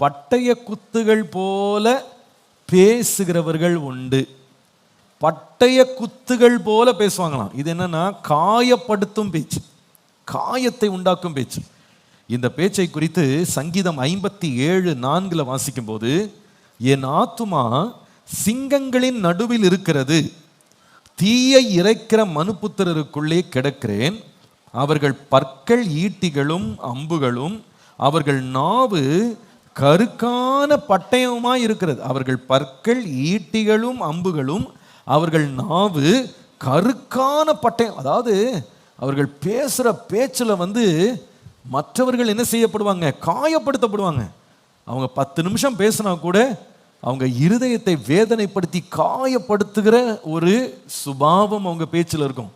பட்டய குத்துகள் போல பேசுகிறவர்கள் உண்டு. பட்டய குத்துகள் போல பேசுவாங்களாம். இது என்னன்னா காயப்படுத்தும் பேச்சு, காயத்தை உண்டாக்கும் பேச்சு. இந்த பேச்சை குறித்து சங்கீதம் 57:4 வாசிக்கும் போது, என் ஆத்துமா சிங்கங்களின் நடுவில் இருக்கிறது, தீயை இறைக்கிற மனுபுத்திரருக்குள்ளே கிடக்கிறேன், அவர்கள் பற்கள் ஈட்டிகளும் அம்புகளும், அவர்கள் நாவு கருக்கான பட்டயமாய் இருக்கிறது. அவர்கள் பற்கள் ஈட்டிகளும் அம்புகளும், அவர்கள் நாவு கருக்கான பட்டயம். அதாவது அவர்கள் பேசுகிற பேச்சில் மற்றவர்கள் என்ன செய்யப்படுவாங்க? காயப்படுத்தப்படுவாங்க. அவங்க 10 நிமிஷம் பேசினா கூட அவங்க இருதயத்தை வேதனைப்படுத்தி காயப்படுத்துகிற ஒரு சுபாவம் அவங்க பேச்சில் இருக்கும்.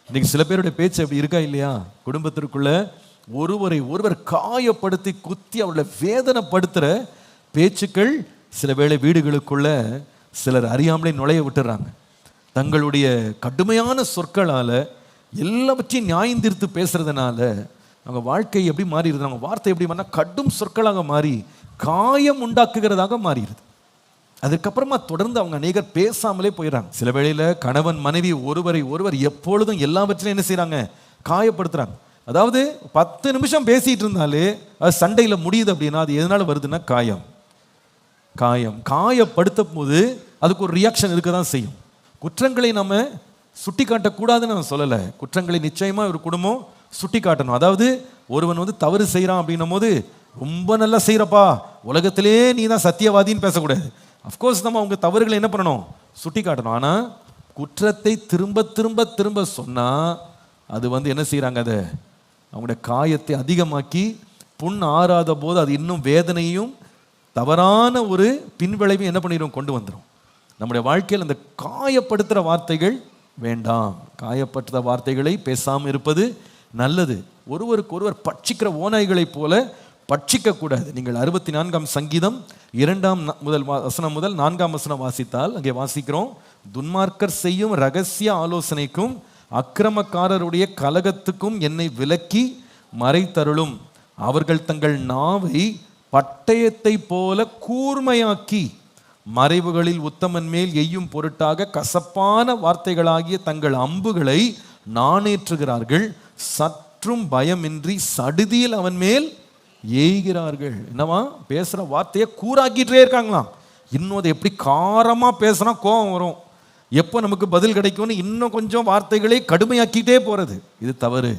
இன்னைக்கு சில பேருடைய பேச்சு அப்படி இருக்கா இல்லையா? குடும்பத்திற்குள்ள ஒருவரை ஒருவர் காயப்படுத்தி குத்தி அவர்களை வேதனைப்படுத்துகிற பேச்சுக்கள் சில வேளை வீடுகளுக்குள்ள சிலர் அறியாமலே நுழைய விட்டுறாங்க. தங்களுடைய கடுமையான சொற்களால் எல்லாவற்றையும் நியாயந்தீர்த்து பேசுறதுனால அவங்க வாழ்க்கை எப்படி மாறிடுது? அவங்க வார்த்தை எப்படி மாறினா கடும் சொற்களாக மாறி காயம் உண்டாக்குகிறதாக மாறிடுது. அதுக்கப்புறமா தொடர்ந்து அவங்க அநேகர் பேசாமலே போயிடறாங்க. சில வேளையில் கணவன் மனைவி ஒருவரை ஒருவர் எப்பொழுதும் எல்லாவற்றையும் என்ன செய்கிறாங்க? காயப்படுத்துகிறாங்க. அதாவது 10 நிமிஷம் பேசிகிட்டு இருந்தாலே அது சண்டையில் முடியுது அப்படின்னா அது எதனால வருதுன்னா காயம். காயப்படுத்தும் போது அதுக்கு ஒரு ரியாக்ஷன் இருக்க தான் செய்யும். குற்றங்களை நம்ம சுட்டி காட்டக்கூடாதுன்னு நான் சொல்லலை. குற்றங்களை நிச்சயமாக ஒரு குடும்பம் சுட்டி காட்டணும். அதாவது ஒருவன் தவறு செய்கிறான் அப்படின்னும் போது ரொம்ப நல்லா செய்கிறப்பா, உலகத்திலே நீ தான் சத்தியவாதின்னு பேசக்கூடாது. அஃப்கோர்ஸ் நம்ம அவங்க தவறுகளை என்ன பண்ணணும்? சுட்டி காட்டணும். ஆனால் குற்றத்தை திரும்ப திரும்ப திரும்ப சொன்னால் அது என்ன செய்கிறாங்க? அதை அவங்களுடைய காயத்தை அதிகமாக்கி புண் ஆறாத போது அது இன்னும் வேதனையும் தவறான ஒரு பின்விளைவும் என்ன பண்ணிடும்? கொண்டு வந்துடும். நம்முடைய வாழ்க்கையில் அந்த காயப்படுத்துகிற வார்த்தைகள் வேண்டாம். காயப்படுத்துகிற வார்த்தைகளை பேசாமல் இருப்பது நல்லது. ஒருவருக்கு ஒருவர் பட்சிக்கிற ஓநாய்களைப் போல பட்சிக்கக்கூடாது. நீங்கள் 64 சங்கீதம் 2 வசனம் முதல் 4 வசனம் வாசித்தால் அங்கே வாசிக்கிறோம், துன்மார்க்கர் செய்யும் இரகசிய ஆலோசனைக்கும் அக்கிரமக்காரருடைய கலகத்துக்கும் என்னை விலக்கி மறைத்தருளும். அவர்கள் தங்கள் நாவை பட்டயத்தை போல கூர்மையாக்கி மறைவுகளில் உத்தமன் மேல் எய்யும் பொருட்டாக கசப்பான வார்த்தைகளாகிய தங்கள் அம்புகளை நாணேற்றுகிறார்கள். சற்றும் பயமின்றி சடுதியில் அவன் மேல் ஏய்கிறார்கள். என்னவா? பேசுகிற வார்த்தையை கூறாக்கிட்டே இருக்காங்களாம். இன்னும் அதை எப்படி காரமாக பேசுனா கோபம் வரும், எப்போ நமக்கு பதில் கிடைக்கும்னு இன்னும் கொஞ்சம் வார்த்தைகளை கடுமையாக்கிட்டே போகிறது. இது தவறு.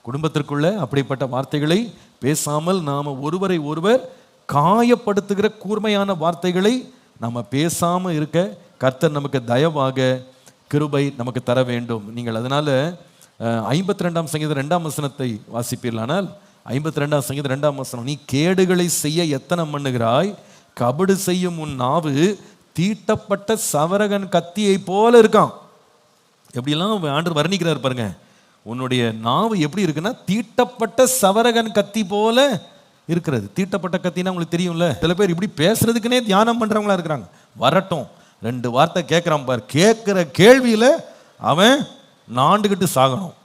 குடும்பத்திற்குள்ள அப்படிப்பட்ட வார்த்தைகளை பேசாமல் நாம் ஒருவரை ஒருவர் காயப்படுத்துகிற கூர்மையான வார்த்தைகளை நாம் பேசாமல் இருக்க கர்த்தர் நமக்கு தயவாக கிருபை நமக்கு தர வேண்டும். நீங்கள் அதனால் 52 சங்கீதம் 2 வசனத்தை வாசிப்பீர்களானால் 52 சங்கீதம் 2 வசனம், நீ கேடுகளை செய்ய எத்தனை பண்ணுகிறாய், கபடு செய்யும் உன் நாவு தீட்டப்பட்ட சவரகன் கத்தியை போல இருக்கான். எப்படிலாம் ஆண்டவர் வர்ணிக்கிறார் பாருங்க. உன்னுடைய நாவு எப்படி இருக்குன்னா தீட்டப்பட்ட சவரகன் கத்தி போல இருக்கிறது. தீட்டப்பட்ட கத்தினா உங்களுக்கு தெரியும்ல. சில பேர் இப்படி பேசுறதுக்குன்னே தியானம் பண்றவங்களா இருக்கிறாங்க. வரட்டும், 2 வார்த்தை கேட்கிறான் பார், கேட்கிற கேள்வியில அவன் நாண்டுகிட்டு சாகணும்.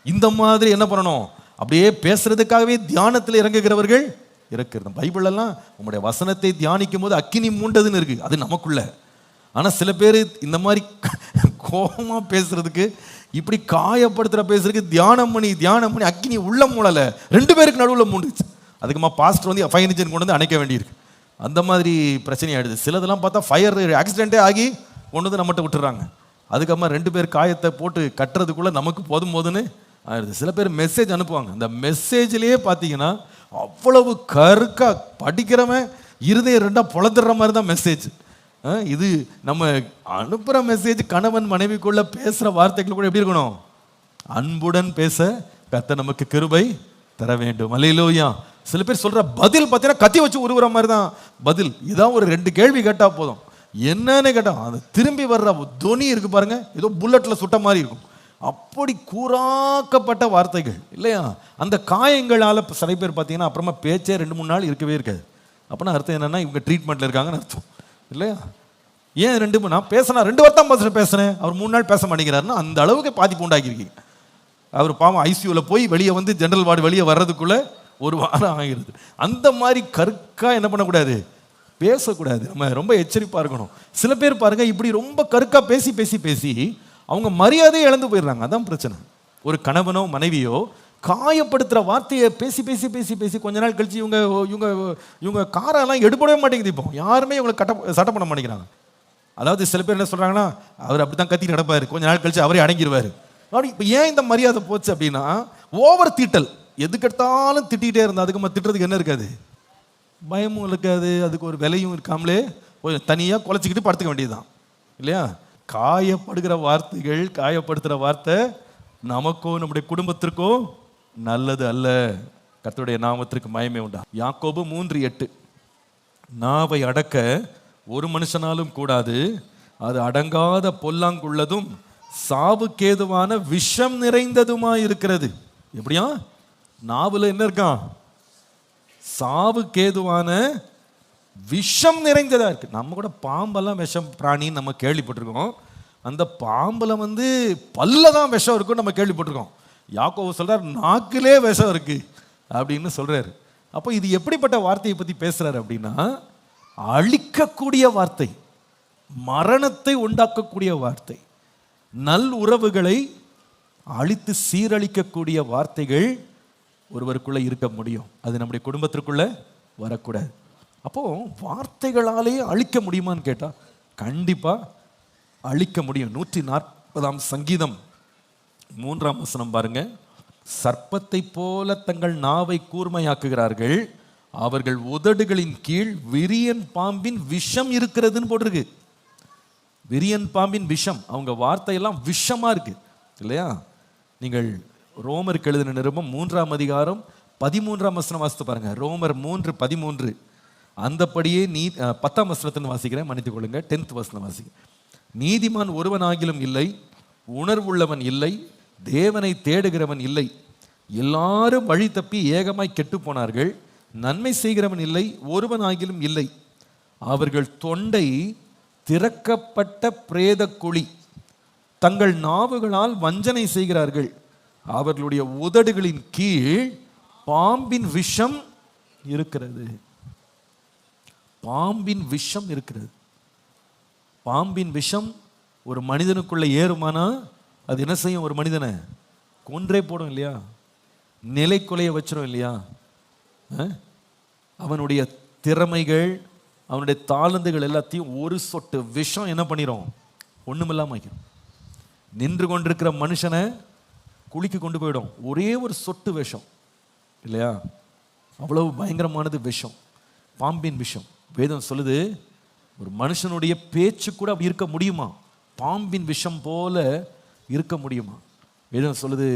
இந்த மாதிரி என்ன பண்ணணும்? அப்படியே பேசுறதுக்காகவே தியானத்தில் இறங்குகிறவர்கள் இருக்கிறது. பைபிளெல்லாம் உங்களுடைய வசனத்தை தியானிக்கும் போது அக்கினி மூண்டதுன்னு இருக்கு, அது நமக்குள்ள. ஆனால் சில பேர் இந்த மாதிரி கோபமாக பேசுறதுக்கு, இப்படி காயப்படுத்துகிற பேசுறதுக்கு தியானம் பண்ணி அக்கினி உள்ள மூடலை, 2 பேருக்கு நடுவில் மூண்டுச்சு. அதுக்குமா பாஸ்டர் ஃபயர் இன்ஜின் கொண்டு வந்து அணைக்க வேண்டியிருக்கு. அந்த மாதிரி பிரச்சனை ஆகிடுது. சிலதெல்லாம் பார்த்தா ஃபயர் ஆக்சிடென்ட்டே ஆகி கொண்டு வந்து நம்மகிட்ட விட்டுறாங்க. அதுக்கப்புறமா 2 பேர் காயத்தை போட்டு கட்டுறதுக்குள்ளே நமக்கு போதுன்னு ஆயிடுது. சில பேர் மெசேஜ் அனுப்புவாங்க. அந்த மெசேஜ்லேயே பார்த்தீங்கன்னா அவ்வளவு கருக்கா படிக்கிறவன் இருதயம் 2 பொழந்துடுற மாதிரி தான் மெசேஜ். இது நம்ம அனுப்புகிற மெசேஜ் கணவன் மனைவிக்குள்ள பேசுகிற வார்த்தைகள் கூட எப்படி இருக்கணும்? அன்புடன் பேச கர்த்தர் நமக்கு கிருபை தர வேண்டும். அல்லேலூயா. சில பேர் சொல்கிற பதில் பார்த்தீங்கன்னா கத்தி வச்சு உருவுற மாதிரி தான் பதில். இதான் ஒரு 2 கேள்வி கேட்டால் போதும். என்னன்னு கேட்டால் அது திரும்பி வர்ற துணி இருக்கு பாருங்க, ஏதோ புல்லட்டில் சுட்ட மாதிரி இருக்கும். அப்படி கூறாக்கப்பட்ட வார்த்தைகள் இல்லையா? அந்த காயங்களால் சில பேர் பார்த்தீங்கன்னா அப்புறமா பேச்சே 2-3 நாள் இருக்கவே இருக்காது. அப்படின்னா அர்த்தம் என்னன்னா இவங்க ட்ரீட்மெண்ட்டில் இருக்காங்கன்னு அர்த்தம் இல்லையா? ஏன் 2 நான் பேசினா 2 வார்த்தை பேசுனேன், அவர் 3 நாள் பேச மாட்டேங்கிறாருன்னா அந்த அளவுக்கு பாதிப்பு உண்டாக்கியிருக்கீங்க. அவர் பாவம் ஐசியூவில் போய் வெளியே வந்து ஜென்ரல் வார்டு வெளியே வர்றதுக்குள்ளே ஒரு வாரம் ஆகிறது. அந்த மாதிரி கருக்கா என்ன பண்ணக்கூடாது, பேசக்கூடாது. நம்ம ரொம்ப எச்சரிப்பா இருக்கணும். சில பேர் பாருங்க இப்படி ரொம்ப கருக்கா பேசி பேசி பேசி அவங்க மரியாதையை இழந்து போயிடுறாங்க. அதான் பிரச்சனை. ஒரு கணவனோ மனைவியோ காயப்படுத்துற வார்த்தையை பேசி பேசி பேசி பேசி கொஞ்ச நாள் கழிச்சு இவங்க இவங்க இவங்க காரெல்லாம் எடுபடவே மாட்டேங்குது. இப்போ யாருமே இவங்களை சட்டை பண்ண மாட்டேங்கிறாங்க. அதாவது சில பேர் என்ன சொல்றாங்கன்னா, அவர் அப்படித்தான் கத்திட்டு நடப்பாரு, கொஞ்ச நாள் கழிச்சு அவரே அடங்கிடுவாரு. இப்போ ஏன் இந்த மரியாதை போச்சு அப்படின்னா, ஓவர் தீட்டல். எதுக்கெடுத்தாலும் திட்டிகிட்டே இருந்தா அதுக்கு திட்டுறதுக்கு என்ன இருக்காது, பயமும் இருக்காது, அதுக்கு ஒரு விலையும் இருக்காமலே தனியாக குலைச்சிக்கிட்டு படுத்துக்க வேண்டியதுதான் இல்லையா? காயப்படுகிற வார்த்தைகள், காயப்படுத்துகிற வார்த்தை நமக்கோ நம்முடைய குடும்பத்திற்கோ நல்லது அல்ல. கர்த்தருடைய நாமத்திற்கு மகிமை உண்டா. யாக்கோபு 3:8, நாவை அடக்க ஒரு மனுஷனாலும் கூடாது, அது அடங்காத பொல்லாங்குள்ளதும் சாவுக்கேதுவான விஷம் நிறைந்ததுமா இருக்கிறது. எப்படியா? நாவுல என்ன இருக்கான்? சாவுக்கேதுவான விஷம் நிறைந்ததா இருக்கு. நம்ம கூட பாம்பெல்லாம் விஷம் பிராணின்னு நம்ம கேள்விப்பட்டிருக்கோம். அந்த பாம்புல பல்லதான் விஷம் இருக்கும் நம்ம கேள்விப்பட்டிருக்கோம். யாக்கோபு சொல்றார், நாக்கிலே விஷம் இருக்கு அப்படின்னு சொல்றாரு. அப்போ இது எப்படிப்பட்ட வார்த்தையை பத்தி பேசுறாரு அப்படின்னா, அழிக்கக்கூடிய வார்த்தை, மரணத்தை உண்டாக்கக்கூடிய வார்த்தை, நல் உறவுகளை அழித்து சீரழிக்கக்கூடிய வார்த்தைகள் ஒருவருக்குள்ள இருக்க முடியும். அது நம்முடைய குடும்பத்திற்குள்ள வரக்கூடாது. அப்போ வார்த்தைகளாலே அழிக்க முடியுமான்னு கேட்டா கண்டிப்பா அழிக்க முடியும். 140 சங்கீதம் 3 பாருங்க. சர்ப்பத்தை போல தங்கள் நாவை கூர்மையாக்குகிறார்கள், அவர்கள் உதடுகளின் கீழ் விரியன் பாம்பின் விஷம் இருக்கிறதுன்னு போட்டிருக்கு. விரியன் பாம்பின் விஷம், அவங்க வார்த்தையெல்லாம் விஷமா இருக்கு இல்லையா? நீங்கள் ரோமருக்கு எழுதின நிருபம் 3 வாசித்து பாருங்க. ரோமர் 3:13. அந்தபடியே 10 வாசிக்கிறேன், மன்னித்துக் கொள்ளுங்க. 10th வாசிக்கிறேன். நீதிமான் ஒருவனாகிலும் இல்லை, உணர்வுள்ளவன் இல்லை, தேவனை தேடுகிறவன் இல்லை, எல்லாரும் வழி தப்பி ஏகமாய் கெட்டு போனார்கள், நன்மை செய்கிறவன் இல்லை, ஒருவனாகிலும் இல்லை. அவர்கள் தொண்டை திறக்கப்பட்ட பிரேத குழி, தங்கள் நாவுகளால் வஞ்சனை செய்கிறார்கள், அவர்களுடைய உதடுகளின் கீழ் பாம்பின் விஷம் இருக்கிறது. பாம்பின் விஷம் இருக்கிறது. பாம்பின் விஷம் ஒரு மனிதனுக்குள்ள ஏறுமானா அது என்ன செய்யும்? ஒரு மனிதனை கொன்றே போடும் இல்லையா? நிலை கொலைய வச்சிடும் இல்லையா? அவனுடைய திறமைகள், அவனுடைய தாளந்துகள் எல்லாத்தையும் ஒரு சொட்டு விஷம் என்ன பண்ணிடும்? ஒண்ணுமில்லாம ஆக்கிடும். நின்று கொண்டிருக்கிற மனுஷனை குளிக்க கொண்டு போயிடும் ஒரே ஒரு சொட்டு விஷம் இல்லையா? அவ்வளவு பயங்கரமானது விஷம், பாம்பின் விஷம். வேதம் சொல்லுது, ஒரு மனுஷனுடைய பேச்சு கூட அப்படி இருக்க முடியுமா? பாம்பின் விஷம் போல இருக்க முடியுமா? வேதம் சொல்லுது,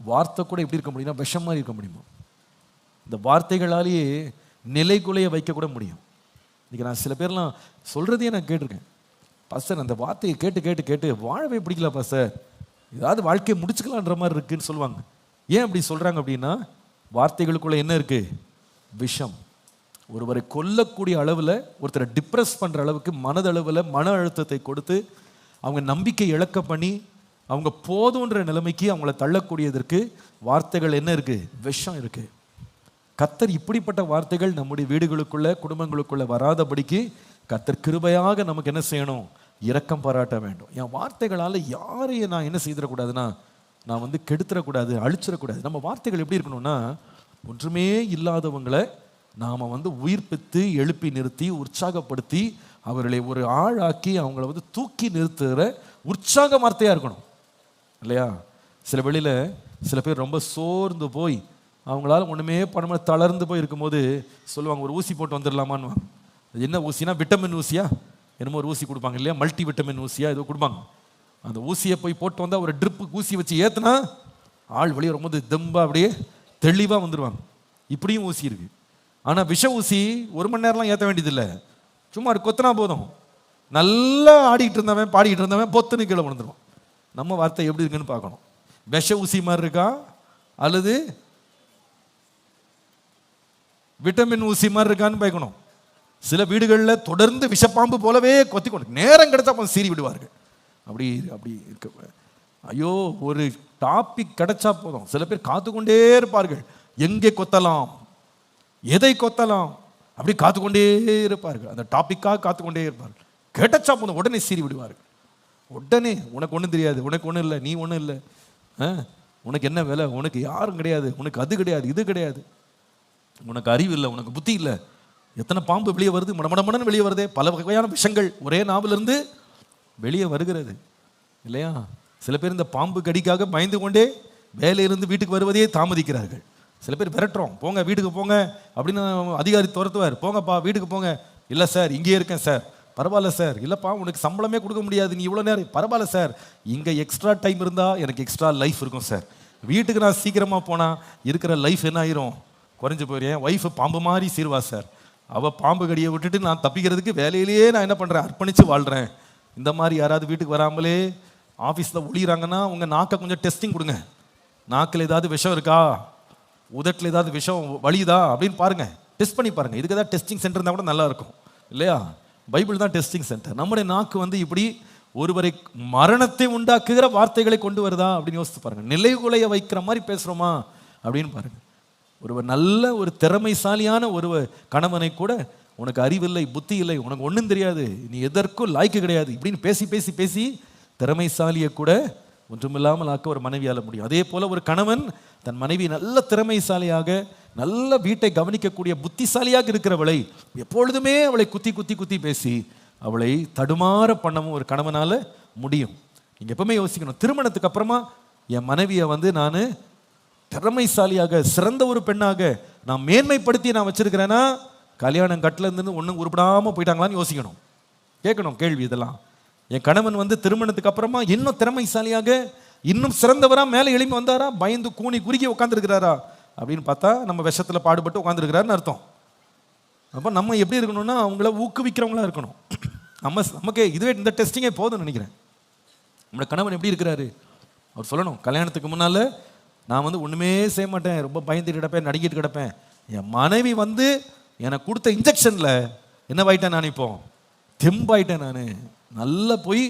வார்த்தை கூட எப்படி இருக்க முடியும்னா விஷம் மாதிரி இருக்க முடியுமா? இந்த வார்த்தைகளாலேயே நிலை குலைய வைக்க கூட முடியும். இன்னைக்கு நான் சில பேர்லாம் சொல்றதையே நான் கேட்டிருக்கேன். பாஸ்டர், அந்த வார்த்தையை கேட்டு கேட்டு கேட்டு வாழவே பிடிக்கல பாஸ்டர், ஏதாவது வாழ்க்கையை முடிச்சுக்கலான்ற மாதிரி இருக்குன்னு சொல்லுவாங்க. ஏன் அப்படி சொல்றாங்க அப்படின்னா, வார்த்தைகளுக்குள்ள என்ன இருக்கு? விஷம். ஒருவரை கொல்லக்கூடிய அளவில், ஒருத்தரை டிப்ரெஸ் பண்ணுற அளவுக்கு மனதளவில் மன அழுத்தத்தை கொடுத்து அவங்க நம்பிக்கை இழக்க பண்ணி அவங்க போதுன்ற நிலைமைக்கு அவங்கள தள்ளக்கூடியதற்கு வார்த்தைகள் என்ன இருக்கு? விஷம் இருக்கு. கர்த்தர் இப்படிப்பட்ட வார்த்தைகள் நம்முடைய வீடுகளுக்குள்ள, குடும்பங்களுக்குள்ள வராதபடிக்கு கர்த்தர் கிருபையாக நமக்கு என்ன செய்யணும்? இரக்கம் பாராட்ட வேண்டும். என் வார்த்தைகளால் யாரையும் நான் என்ன செய்திடக்கூடாதுன்னா, நான் கெடுத்துடக்கூடாது, அழிச்சிடக்கூடாது. நம்ம வார்த்தைகள் எப்படி இருக்கணும்னா, ஒன்றுமே இல்லாதவங்களை நாம் உயிர்ப்பித்து எழுப்பி நிறுத்தி உற்சாகப்படுத்தி அவர்களை ஒரு ஆளாக்கி அவங்கள தூக்கி நிறுத்துகிற உற்சாக வார்த்தையாக இருக்கணும் இல்லையா? சில வெளியில் சில பேர் ரொம்ப சோர்ந்து போய் அவங்களால ஒன்றுமே பண்ண தளர்ந்து போய் இருக்கும்போது சொல்லுவாங்க, ஒரு ஊசி போட்டு வந்துடலாமான்னு. என்ன ஊசினா, விட்டமின் ஊசியா என்னமோ ஒரு ஊசி கொடுப்பாங்க இல்லையா? மல்டி விட்டமின் ஊசியா ஏதோ கொடுப்பாங்க. அந்த ஊசியை போய் போட்டு வந்தால் ஒரு ட்ரிப்பு ஊசி வச்சு ஏற்றுனா ஆள் வெளியே வரும்போது தெம்பா அப்படியே தெளிவாக வந்துடுவாங்க. இப்படியும் ஊசி இருக்கு. ஆனால் விஷ ஊசி 1 மணி நேரம்லாம் ஏற்ற வேண்டியதில்லை, சும்மா கொத்தனா போதும். நல்லா ஆடிக்கிட்டு இருந்தவன் பாடிக்கிட்டு இருந்தவன் பொத்துன்னு கீழே விழுந்துருவான். நம்ம வார்த்தை எப்படி இருக்குன்னு பார்க்கணும். விஷ ஊசி மாதிரி இருக்கா அல்லது விட்டமின் ஊசி மாதிரி இருக்கான்னு பார்க்கணும். சில வீடுகளில் தொடர்ந்து விஷப்பாம்பு போலவே கொத்தி கொண்டு நேரம் கிடைச்சா சீறி விடுவார்கள். அப்படி அப்படி இருக்க, ஐயோ ஒரு டாபிக் கிடைச்சா போதும். சில பேர் காத்து கொண்டே இருப்பார்கள், எங்கே கொத்தலாம், எதை கொத்தலாம், அப்படி காத்துக்கொண்டே இருப்பார்கள். அந்த டாபிக்காக காத்துக்கொண்டே இருப்பார்கள். கேட்டச்சா போதும் உடனே சீறி விடுவார்கள். உடனே உனக்கு ஒன்றும் தெரியாது, உனக்கு ஒன்றும் இல்லை, நீ ஒன்றும் இல்லை, உனக்கு என்ன வேலை, உனக்கு யாரும் கிடையாது, உனக்கு அது கிடையாது, இது கிடையாது, உனக்கு அறிவு இல்லை, உனக்கு புத்தி இல்லை. எத்தனை பாம்பு வெளியே வருது, மடமடமடன்னு வெளியே வருதே, பல வகையான விஷயங்கள் ஒரே நாவிலிருந்து வெளியே வருகிறது இல்லையா? சில பேர் இந்த பாம்பு கடிக்காக பயந்து கொண்டே வேலையிலிருந்து வீட்டுக்கு வருவதே தாமதிக்கிறார்கள். சில பேர் விரட்டுறோம், போங்க வீட்டுக்கு போங்க அப்படின்னு அதிகாரி துரத்துவார். போங்கப்பா வீட்டுக்கு போங்க. இல்லை சார் இங்கேயே இருக்கேன் சார். பரவாயில்ல சார். இல்லைப்பா உனக்கு சம்பளமே கொடுக்க முடியாது, நீ இவ்வளோ நேரம். பரவாயில்ல சார், இங்கே எக்ஸ்ட்ரா டைம் இருந்தால் எனக்கு எக்ஸ்ட்ரா லைஃப் இருக்கும் சார். வீட்டுக்கு நான் சீக்கிரமாக போனால் இருக்கிற லைஃப் என்ன ஆயிரும், குறைஞ்சி போயிடுறேன். ஒய்ஃபு பாம்பு மாதிரி சீர்வா சார். அவள் பாம்பு கடியை விட்டுட்டு நான் தப்பிக்கிறதுக்கு வேலையிலேயே நான் என்ன பண்ணுறேன், அர்ப்பணித்து வாழ்கிறேன். இந்த மாதிரி யாராவது வீட்டுக்கு வராமலே ஆஃபீஸில் ஒளிகிறாங்கன்னா உங்கள் நாக்கை கொஞ்சம் டெஸ்டிங் கொடுங்க. நாக்கில் ஏதாவது விஷம் இருக்கா, உதட்டில் ஏதாவது விஷம் வலியுதா அப்படின்னு பாருங்கள், டெஸ்ட் பண்ணி பாருங்கள். இதுக்கு ஏதாவது டெஸ்டிங் சென்டர் இருந்தால் கூட நல்லாயிருக்கும் இல்லையா? பைபிள் தான் டெஸ்டிங் சென்டர். நம்முடைய நாக்கு இப்படி ஒருவரை மரணத்தை உண்டாக்குகிற வார்த்தைகளை கொண்டு வருதா அப்படின்னு யோசித்து பாருங்கள். நிலைகுலைய வைக்கிற மாதிரி பேசுகிறோமா அப்படின்னு பாருங்கள். ஒருவர் நல்ல ஒரு திறமைசாலியான ஒரு கணவனை கூட உனக்கு அறிவில்லை, புத்தி இல்லை, உனக்கு ஒன்றும் தெரியாது, நீ எதற்கும் லாய்க்கு கிடையாது இப்படின்னு பேசி பேசி பேசி திறமைசாலியை கூட ஒன்றுமில்லாமல் ஆக்க ஒரு மனைவியால் முடியும். அதே போல் ஒரு கணவன் தன் மனைவி நல்ல திறமைசாலியாக, நல்ல வீட்டை கவனிக்கக்கூடிய புத்திசாலியாக இருக்கிறவளை எப்பொழுதுமே அவளை குத்தி குத்தி குத்தி பேசி அவளை தடுமாற பண்ணவும் ஒரு கணவனால் முடியும். நீங்கள் எப்பவுமே யோசிக்கணும், திருமணத்துக்கு அப்புறமா என் மனைவியை நான் திறமைசாலியாக, சிறந்த ஒரு பெண்ணாக நான் மேன்மைப்படுத்தி நான் வச்சிருக்கிறேன்னா கல்யாணம் கட்டில இருந்து ஒன்றும் உருப்படாமல் போயிட்டாங்களான்னு யோசிக்கணும், கேட்கணும் கேள்வி. இதெல்லாம் என் கணவன் திருமணத்துக்கு அப்புறமா இன்னும் திறமைசாலியாக, இன்னும் சிறந்தவரா மேலே எழுப்பி வந்தாரா, பயந்து கூனி குறுக்கி உட்காந்துருக்கிறாரா அப்படின்னு பார்த்தா நம்ம விஷத்தில் பாடுபட்டு உட்காந்துருக்கிறாருன்னு அர்த்தம். அப்போ நம்ம எப்படி இருக்கணும்னா அவங்கள ஊக்குவிக்கிறவங்களா இருக்கணும். நமக்கு இதுவே இந்த டெஸ்டிங்கே போதும்னு நினைக்கிறேன். நம்மளோட கணவன் எப்படி இருக்கிறாரு அவர் சொல்லணும். கல்யாணத்துக்கு முன்னால் நான் ஒன்றுமே செய்ய மாட்டேன், ரொம்ப பயந்துட்டு கிடப்பேன், நடிக்கிட்டு கிடப்பேன். என் மனைவி எனக்கு கொடுத்த இன்ஜெக்ஷனில் என்னவாயிட்டேன், நான் இப்போ தெம்பாயிட்டேன். நான் நல்லா போய்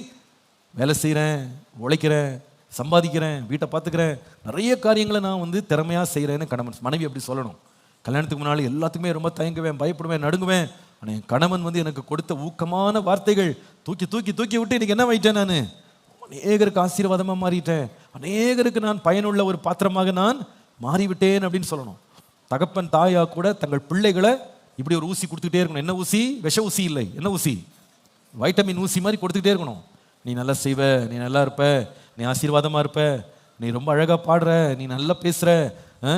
வேலை செய்கிறேன், உழைக்கிறேன், சம்பாதிக்கிறேன், வீட்டை பார்த்துக்கிறேன், நிறைய காரியங்களை நான் திறமையாக செய்கிறேன்னு கணவன் மனைவி அப்படி சொல்லணும். கல்யாணத்துக்கு முன்னால் எல்லாத்துக்குமே ரொம்ப தயங்குவேன், பயப்படுவேன், நடுங்குவேன். ஆனால் என் கணவன் எனக்கு கொடுத்த ஊக்கமான வார்த்தைகள் தூக்கி தூக்கி தூக்கி விட்டு இன்றைக்கி என்ன ஆயிட்டேன், நான் அநேகருக்கு ஆசீர்வாதமாக மாறிட்டேன், அநேகருக்கு நான் பயனுள்ள ஒரு பாத்திரமாக நான் மாறிவிட்டேன் அப்படின்னு சொல்லணும். தகப்பன் தாயா கூட தங்கள் பிள்ளைகளை இப்படி ஒரு ஊசி கொடுத்துக்கிட்டே இருக்கணும். என்ன ஊசி? விஷ ஊசி இல்லை, என்ன ஊசி? வைட்டமின் ஊசி மாதிரி கொடுத்துக்கிட்டே இருக்கணும். நீ நல்லா செய்வ, நீ நல்லா இருப்ப, நீ ஆசீர்வாதமாக இருப்ப, நீ ரொம்ப அழகாக பாடுற, நீ நல்லா பேசுகிற,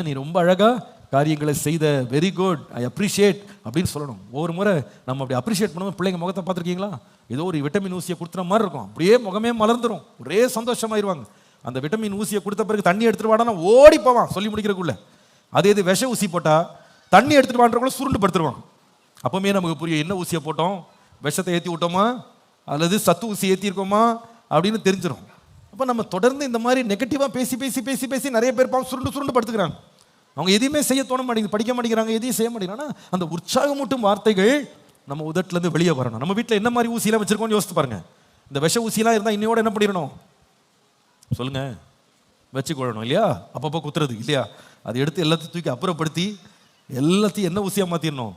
நீ ரொம்ப அழகாக காரியங்களை செய்த, வெரி குட், ஐ அப்ரிஷியேட் அப்படின்னு சொல்லணும். ஒவ்வொரு முறை நம்ம அப்படி அப்ரிஷியேட் பண்ணும்போது பிள்ளைங்க முகத்தை பார்த்துருக்கீங்களா? ஏதோ ஒரு விட்டமின் ஊசியை கொடுத்துற மாதிரி இருக்கும், அப்படியே முகமே மலர்ந்துடும், ஒரே சந்தோஷமாயிருவாங்க. அந்த விட்டமின் ஊசியை கொடுத்த பிறகு தண்ணி எடுத்துட்டு வாடானா ஓடி போவான் சொல்லி முடிக்கிறக்குள்ள. அதே இது விஷ ஊசி போட்டால் தண்ணி எடுத்துட்டு வான்றக்குள்ள சுருண்டு படுத்துருவாங்க. அப்பவுமே நமக்கு புரியும், என்ன ஊசியை போட்டோம், விஷத்தை ஏற்றி விட்டோமா அல்லது சத்து ஊசி ஏற்றிருக்கோமா அப்படின்னு தெரிஞ்சிடும். அப்போ நம்ம தொடர்ந்து இந்த மாதிரி நெகட்டிவாக பேசி பேசி பேசி பேசி நிறைய பேர் சுருண்டு சுருண்டு படுத்துக்கிறாங்க. அவங்க எதையுமே செய்ய தோண மாட்டேங்குது, படிக்க மாட்டேங்கிறாங்க, எதையும் செய்ய மாட்டேங்கிறாங்கன்னா அந்த உற்சாகமூட்டும் வார்த்தைகள் நம்ம உதட்டிலேருந்து வெளியே வரணும். நம்ம வீட்டில் என்ன மாதிரி ஊசியெல்லாம் வச்சிருக்கோம்னு யோசித்து பாருங்க. இந்த விஷ ஊசியெல்லாம் இருந்தால் இன்னையோட என்ன பண்ணிடணும் சொல்லுங்க, வச்சுக்கொள்ளணும் இல்லையா? அப்பப்போ குத்துறது இல்லையா? அதை எடுத்து எல்லாத்தையும் தூக்கி அப்புறப்படுத்தி எல்லாத்தையும் என்ன ஊசியாக மாற்றிடணும்,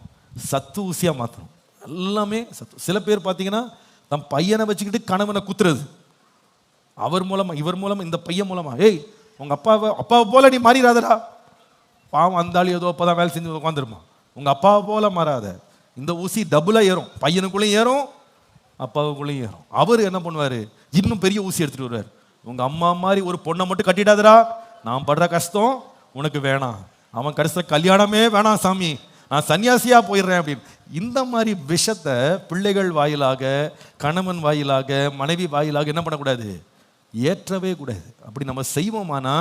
சத்து ஊசியாக மாற்றணும். எல்லாமே சத்து. சில பேர் பார்த்தீங்கன்னா தம் பையனை வச்சுக்கிட்டு கணவனை குத்துறது, அவர் மூலமாக இவர் மூலமாக இந்த பையன் மூலமாக, ஏய் உங்கள் அப்பாவை போல நீ மாறிடாதடா, பாவம் அந்தாலும் ஏதோ அப்போ தான் வேலை செஞ்சு உட்காந்துருமா, உங்கள் அப்பாவை போல மாறாத. இந்த ஊசி டபுளாக ஏறும், பையனுக்குள்ளேயும் ஏறும் அப்பாவுக்குள்ளேயும் ஏறும். அவர் என்ன பண்ணுவார், இன்னும் பெரிய ஊசி எடுத்துகிட்டு வருவார். உங்கள் அம்மா மாதிரி ஒரு பொண்ணை மட்டும் கட்டிடாதடா, நான் படுற கஷ்டம் உனக்கு வேணாம், அவன் கடைசியில் கல்யாணமே வேணாம் சாமி, நான் சன்னியாசியாக போயிடுறேன் அப்படின்னு. இந்த மாதிரி விஷத்தை பிள்ளைகள் வாயிலாக, கணவன் வாயிலாக, மனைவி வாயிலாக என்ன பண்ணக்கூடாது, ஏற்றவே கூடாது. அப்படி நம்ம செய்வோமானா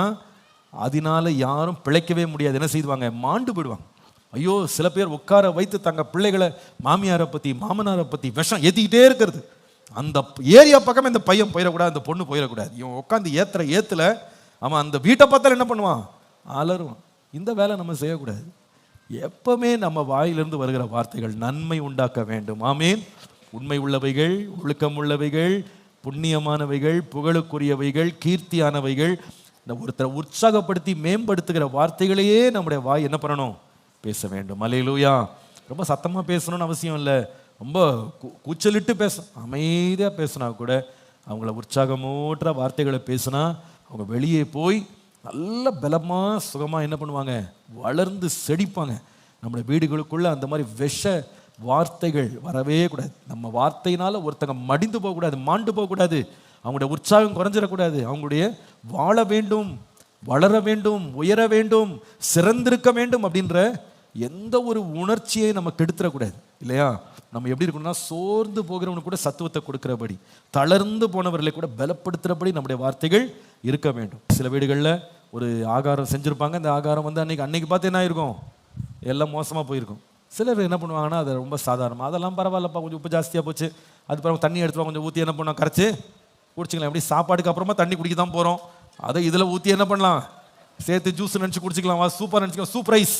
அதனால யாரும் பிழைக்கவே முடியாது. என்ன செய்வாங்க, மாண்டு போயிடுவாங்க. ஐயோ, சில பேர் உட்கார வைத்து தங்க பிள்ளைகளை மாமியாரை பற்றி மாமனாரை பற்றி விஷம் ஏற்றிக்கிட்டே இருக்கிறது. அந்த ஏரியா பக்கம் இந்த பையன் போயிடக்கூடாது, அந்த பொண்ணு போயிடக்கூடாது. இவன் உட்காந்து ஏத்துல அவன் அந்த வீட்டை பார்த்தாலும் என்ன பண்ணுவான், அலறுவான். இந்த வேலை நம்ம செய்யக்கூடாது. எப்பவுமே நம்ம வாயிலிருந்து வருகிற வார்த்தைகள் நன்மை உண்டாக்க வேண்டும். ஆமீன். உண்மை உள்ளவைகள், ஒழுக்கம் உள்ளவைகள், புண்ணியமானவைகள், புகழுக்குரியவைகள், கீர்த்தியானவைகள், இந்த ஒருத்தரை உற்சாகப்படுத்தி மேம்படுத்துகிற வார்த்தைகளையே நம்முடைய வாய் என்ன பண்ணணும்? பேச வேண்டும். அல்லேலூயா. ரொம்ப சத்தமாக பேசணும்னு அவசியம் இல்லை. ரொம்ப கூச்சலிட்டு அமைதியாக பேசினா கூட அவங்கள உற்சாகமூற்ற வார்த்தைகளை பேசினா அவங்க வெளியே போய் நல்ல பலமாக சுகமாக என்ன பண்ணுவாங்க? வளர்ந்து செழிப்பாங்க. நம்முடைய வீடுகளுக்குள்ளே அந்த மாதிரி விஷ வார்த்தைகள் வரவே கூடாது. நம்ம வார்த்தையினால ஒருத்தங்க மடிந்து போகக்கூடாது, மாண்டு போகக்கூடாது, அவங்களுடைய உற்சாகம் குறைஞ்சிடக்கூடாது. அவங்களுடைய வாழ வேண்டும், வளர வேண்டும், உயர வேண்டும், சிறந்திருக்க வேண்டும் அப்படின்ற எந்த ஒரு உணர்ச்சியை நம்ம கெடுத்துடக்கூடாது இல்லையா? நம்ம எப்படி இருக்கணும்னா, சோர்ந்து போகிறவனுக்கு கூட சத்துவத்தை கொடுக்கிறபடி, தளர்ந்து போனவர்களை கூட பலப்படுத்துகிறபடி நம்முடைய வார்த்தைகள் இருக்க வேண்டும். சில வீடுகளில் ஒரு ஆகாரம் செஞ்சுருப்பாங்க. அந்த ஆகாரம் வந்து அன்னைக்கு பார்த்து என்ன ஆயிருக்கும்? எல்லாம் மோசமாக போயிருக்கும். சிலர் என்ன பண்ணுவாங்கன்னா, அதை ரொம்ப சாதாரணமாக, அதெல்லாம் பரவாயில்லப்பா, கொஞ்சம் உப்பு ஜாஸ்தியாக போச்சு, அது பிறகு தண்ணி எடுத்துருவாங்க, கொஞ்சம் ஊற்றி என்ன பண்ணுவோம்? கரைச்சி குடிச்சிக்கலாம். எப்படி சாப்பாடுக்கு அப்புறமா தண்ணி குடிக்க தான் போகிறோம், அதை இதில் ஊற்றி என்ன பண்ணலாம்? சேர்த்து ஜூஸ் நினச்சி குடிச்சிக்கலாம், சூப்பர் நினச்சிக்கலாம், சூப்பர் ரைஸ்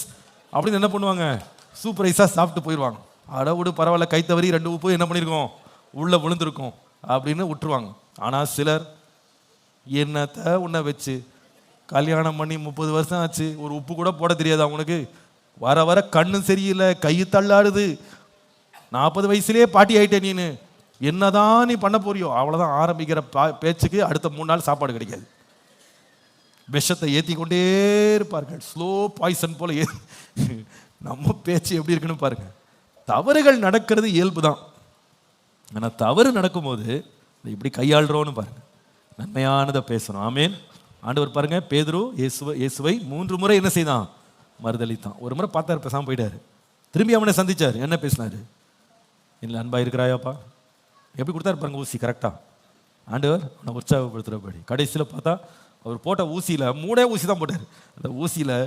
அப்படின்னு என்ன பண்ணுவாங்க? சூப்பர் ரைஸாக சாப்பிட்டு போயிடுவாங்க. அடவுடு பரவாயில்ல, கை தவறி 2 உப்பு என்ன பண்ணியிருக்கோம்? உள்ளே விழுந்திருக்கும் அப்படின்னு விட்டுருவாங்க. ஆனால் சிலர் என்னத்தை உன்னை வச்சு கல்யாணம் பண்ணி 30 வருஷம் ஆச்சு, ஒரு உப்பு கூட போட தெரியாது அவனுக்கு, வர வர கண்ணு சரியில்லை, கை தள்ளாடுது, 40 வயசுலேயே பாட்டி ஆகிட்டே, நீனு என்னதான் நீ பண்ண போறியோ அவ்வளோதான் ஆரம்பிக்கிற பேச்சுக்கு அடுத்த 3 நாள் சாப்பாடு கிடைக்காது. விஷத்தை ஏற்றி கொண்டே இருப்பார்கள், ஸ்லோ பாய்சன் போல. நம்ம பேச்சு எப்படி இருக்குன்னு பாருங்க. தவறுகள் நடக்கிறது இயல்பு தான். ஆனால் தவறு நடக்கும்போது இப்படி கையாளுறோன்னு பாருங்க, நன்மையானதை பேசணும். ஆமேன். ஆண்டவர் பாருங்க, பேதுரு இயேசுவை 3 முறை என்ன செய்தான்? மறுதளித்தான். ஒரு முறை பார்த்தாரு, பேசாமல் போயிட்டாரு. திரும்பி அவனை சந்திச்சார், என்ன பேசினாரு? இல்லை அன்பா இருக்கிறாயாப்பா, எப்படி கொடுத்தாரு பாருங்க ஊசி கரெக்டாக. ஆண்டவர் அவனை உற்சாகப்படுத்துகிறபடி கடைசியில் பார்த்தா அவர் போட்ட ஊசியில் 3 ஊசி தான் போட்டார். அந்த ஊசியில்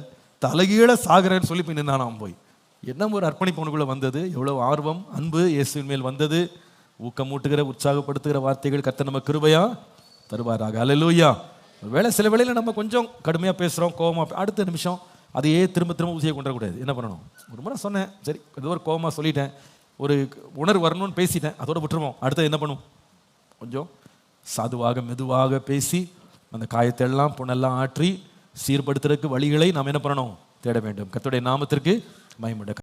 தலைகீழ சாகிறேன்னு சொல்லி போய் நின்னானாம். போய் என்ன ஒரு அர்ப்பணிப்பவனுக்குள்ளே வந்தது, எவ்வளோ ஆர்வம், அன்பு இயேசுவின் மேல் வந்தது. ஊக்கமூட்டுகிற உற்சாகப்படுத்துகிற வார்த்தைகள் கர்த்தர் நம்ம கிருபையா தருவாராக. அல்லேலூயா. வேளை சில வேளையில் நம்ம கொஞ்சம் கடுமையாக பேசுகிறோம், கோவமாக, அடுத்த நிமிஷம் அதையே திரும்ப ஊசியை கொண்டுடக்கூடாது. என்ன பண்ணணும்? ஒரு முறை சொன்னேன், சரி ஏதோ ஒரு கோவமாக சொல்லிட்டேன், ஒரு உணர்வு வரணும்னு பேசிட்டேன், அதோட விட்டுருவோம். அடுத்து என்ன பண்ணும்? கொஞ்சம் சாதுவாக மெதுவாக பேசி அந்த காயத்தை எல்லாம் புண்ணெல்லாம் ஆற்றி சீர்படுத்துறதுக்கு வழிகளை நாம் என்ன பண்ணணும்? தேட வேண்டும். கர்த்தருடைய நாமத்திற்கு மகிமை உண்டாகட்டும்.